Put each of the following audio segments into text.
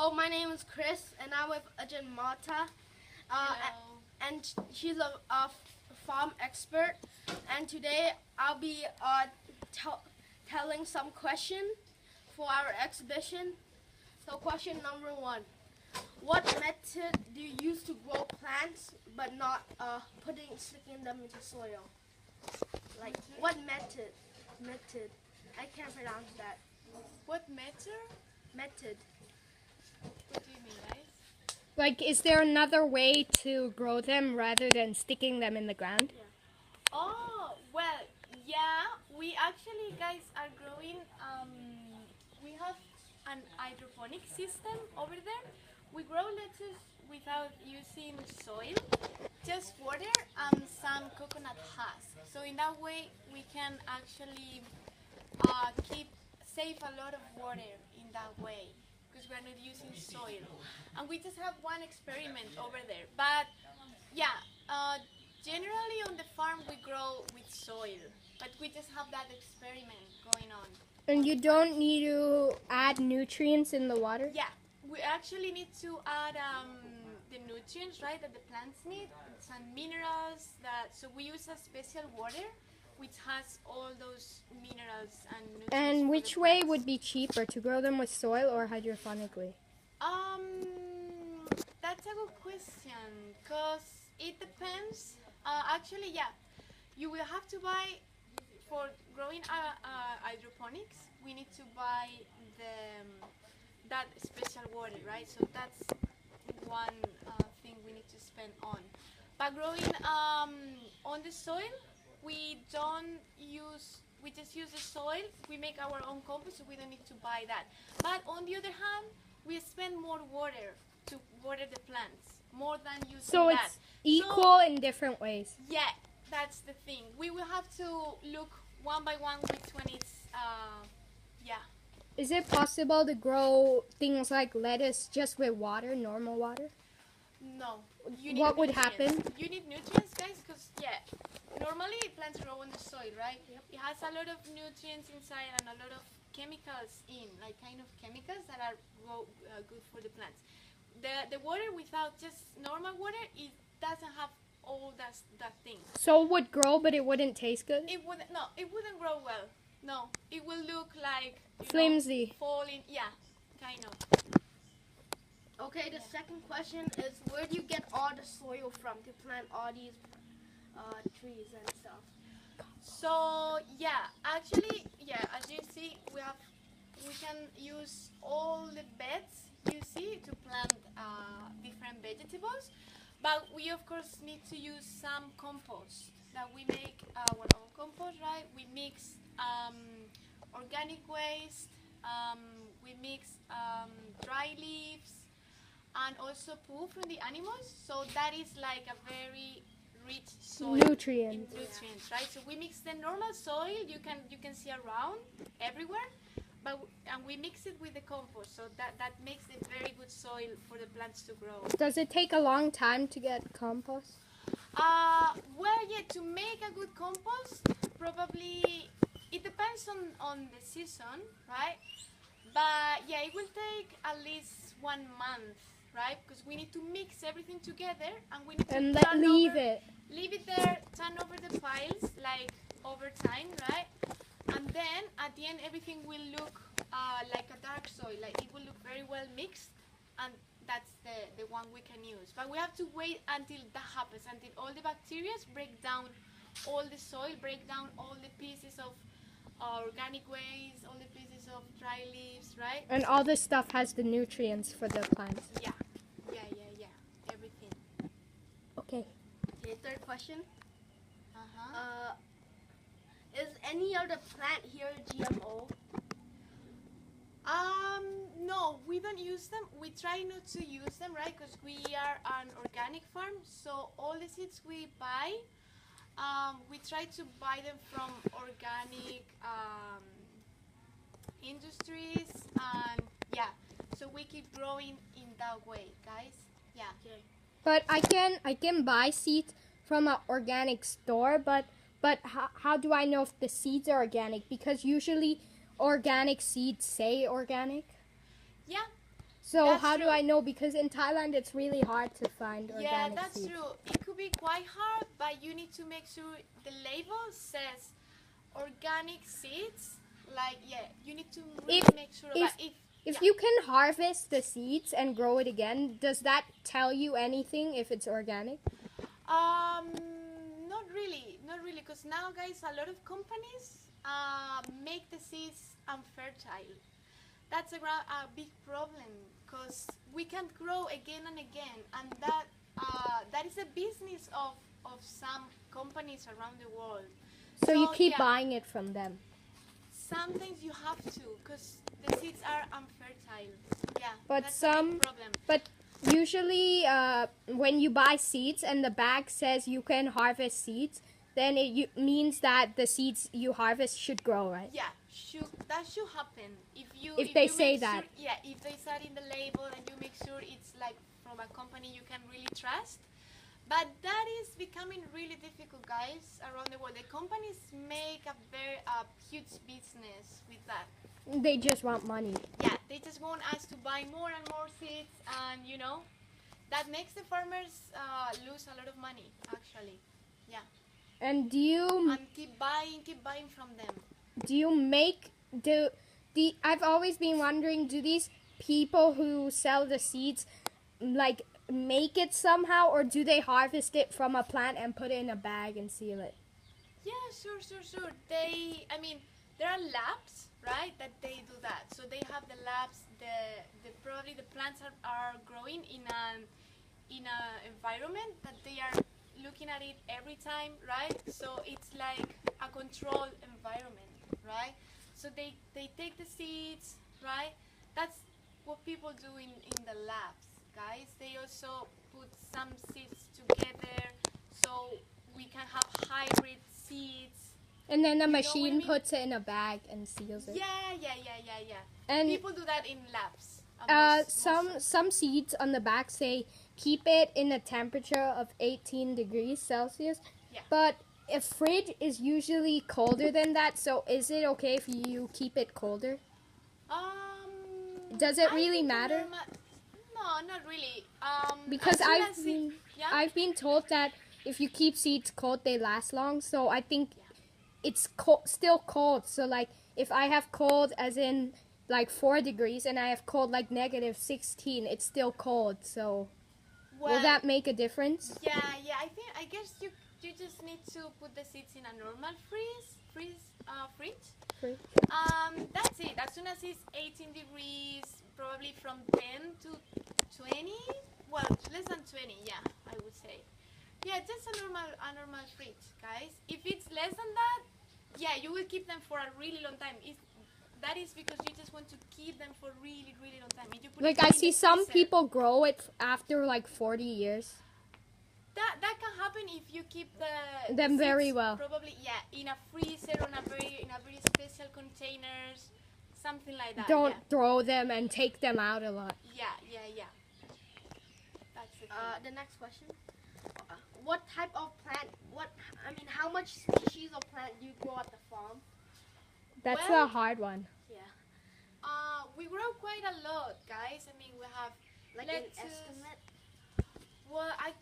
Hello, my name is Chris, and I'm with Ajahn Mata. Hello. And she's a farm expert. And today I'll be telling some questions for our exhibition. So question number 1. What method do you use to grow plants but not sticking them into soil? Like, what method? Method. I can't pronounce that. What matter? Method. What do you mean, guys? Like, is there another way to grow them rather than sticking them in the ground? Yeah. Oh, well, yeah. We actually, guys, are growing. We have an hydroponic system over there. We grow lettuce without using soil, just water and some coconut husk. So in that way, we can actually save a lot of water in that way because we're not using soil. And we just have one experiment over there. But yeah, generally on the farm we grow with soil, but we just have that experiment going on. And you don't need to add nutrients in the water? Yeah, we actually need to add the nutrients, right, that the plants need, some minerals. So we use a special water which has all those minerals and nutrients. And for which the way plants. would be cheaper, to grow them with soil or hydroponically? That's a good question, because it depends. Actually, yeah, you will have to buy, for growing hydroponics, we need to buy that special water, right? So that's one thing we need to spend on. But growing on the soil, we just use the soil. We make our own compost, so we don't need to buy that. But on the other hand, we spend more water to water the plants, more than using So that. it's equal in different ways. Yeah, that's the thing. We will have to look one by one which one is, yeah. Is it possible to grow things like lettuce just with water, normal water? No. You need What would nutrients. happen? You need nutrients, guys, because, yeah, normally plants grow in the soil, right? Yep. It has a lot of nutrients inside and a lot of chemicals in, like kind of chemicals that are good for the plants. The water without just normal water, it doesn't have all that thing. So it would grow, but it wouldn't taste good? It wouldn't grow well. No, it will look like Flimsy. Falling. Yeah, kind of. Okay, the second question is, where do you get all the soil from to plant all these trees and stuff? So yeah, actually, yeah, as you see, we can use all the beds you see to plant different vegetables, but we of course need to use some compost that we make our own compost, right? We mix organic waste, we mix dry leaves, and also poo from the animals. So that is like a very rich soil Nutrients. in nutrients, right? So we mix the normal soil you can see around everywhere, and we mix it with the compost. So that makes it very good soil for the plants to grow. Does it take a long time to get compost? Well, yeah, to make a good compost, probably it depends on the season, right? But yeah, it will take at least 1 month, right? Because we need to mix everything together, and we need to Leave it. leave it there, turn over the piles like over time, right? And then at the end, everything will look like a dark soil, like it will look very well mixed, and that's the one we can use. But we have to wait until that happens, until all the bacteria break down all the soil, break down all the pieces of organic waste, all the pieces of dry leaves, right? And all this stuff has the nutrients for the plants. Yeah, everything. Okay. Okay, third question. Uh-huh. Is any other plant here GMO? No, we don't use them. We try not to use them, right? Because we are an organic farm, so all the seeds we buy, we try to buy them from organic industries, and yeah, so we keep growing in that way, guys. Yeah. Okay. But I can buy seeds from an organic store, but how do I know if the seeds are organic? Because usually organic seeds say organic. Yeah. So That's how do true. I know? Because in Thailand it's really hard to find organic Yeah, that's seeds. true. It could be quite hard, but you need to make sure the label says organic seeds. Like, yeah, you need to really If- make sure if- about if If yeah. you can harvest the seeds and grow it again, does that tell you anything if it's organic? Not really, because now, guys, a lot of companies make the seeds unfertile. That's a big problem, because we can't grow again and again, and that is a business of some companies around the world. So you keep yeah, buying it from them. Sometimes you have to, because the seeds are unfertile. Yeah, But that's a some- big problem. But usually, when you buy seeds and the bag says you can harvest seeds, then it means that the seeds you harvest should grow, right? Yeah, that should happen If they you say make that. Sure, yeah, if they said in the label and you make sure it's like from a company you can really trust. But that is becoming really difficult, guys, around the world. The companies make a very huge business with that. They just want money. Yeah, they just want us to buy more and more seeds, and that makes the farmers lose a lot of money, actually. Yeah, And do you and keep buying from them. make I've always been wondering, do these people who sell the seeds like make it somehow, or do they harvest it from a plant and put it in a bag and seal it? Yeah, sure. There are labs, right, that they do that. So they have the labs. Probably the plants are growing in an environment that they are looking at it every time, right? So it's like a controlled environment, right? So they take the seeds, right? That's what people do in the labs, guys. They also put some seeds together so we can have hybrid seeds. And then the know what I machine mean? puts it in a bag and seals it. Yeah. And People do that in labs. some seeds on the back say keep it in a temperature of 18 degrees Celsius. Yeah. But a fridge is usually colder than that, so is it okay if you keep it colder? Does it I really think matter? No, not really. Because as soon as yeah? I've been told that if you keep seeds cold, they last long. So I think it's still cold. So like if I have cold as in like 4 degrees and I have cold like negative 16, it's still cold. So well, will that make a difference? Yeah. I guess you just need to put the seeds in a normal fridge. That's it. As soon as it's 18 degrees, probably from 10 to 20. Well, less than 20. Yeah, I would say. Yeah, just a normal fridge, guys. If it's less than that, yeah, you will keep them for a really long time. That is because you just want to keep them for really, really long time. If you put Like it I in see the some freezer, people grow it after like 40 years. That can happen if you keep Them very seeds well. Probably, yeah, in a freezer or in a very special containers, something like that. Don't throw them and take them out a lot. Yeah. That's the thing. The next question. What type of plant? How much species of plant do you grow at the farm? That's Well- a hard one. We grow quite a lot, guys. We have Like lettuce. an estimate? Well, I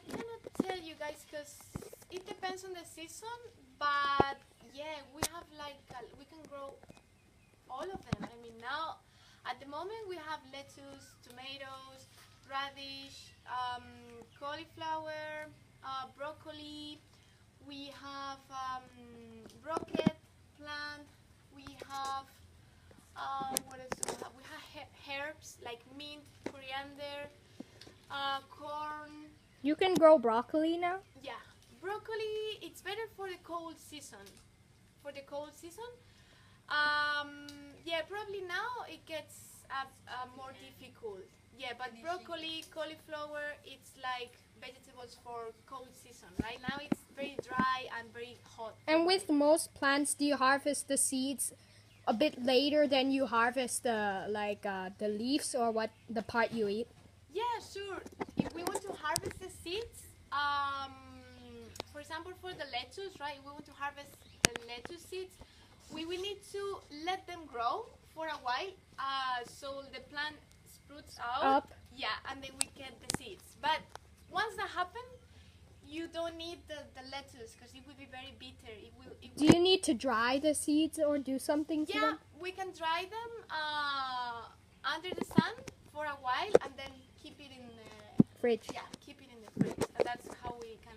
cannot tell you guys because it depends on the season. But yeah, we have we can grow all of them. Now at the moment we have lettuce, tomatoes, radish, cauliflower, broccoli. We have rocket plant. We have what else do we have? We have herbs like mint, coriander, corn. You can grow broccoli now? Yeah, broccoli. It's better for the cold season. Yeah, probably now it gets more difficult. Yeah, but broccoli, cauliflower, it's like vegetables for cold season. Right now it's very dry and very hot. And with most plants, do you harvest the seeds a bit later than you harvest the leaves or the part you eat? Yeah, sure. If we want to harvest the seeds, for example, for the lettuce, right? If we want to harvest the lettuce seeds, we will need to let them grow for a while, so the plant roots out. Up. Yeah, and then we get the seeds. But once that happens, you don't need the lettuce because it will be very bitter. Do you need to dry the seeds or do something to Yeah, them? we can dry them under the sun for a while and then keep it in the Fridge. keep it in the fridge. And that's how we can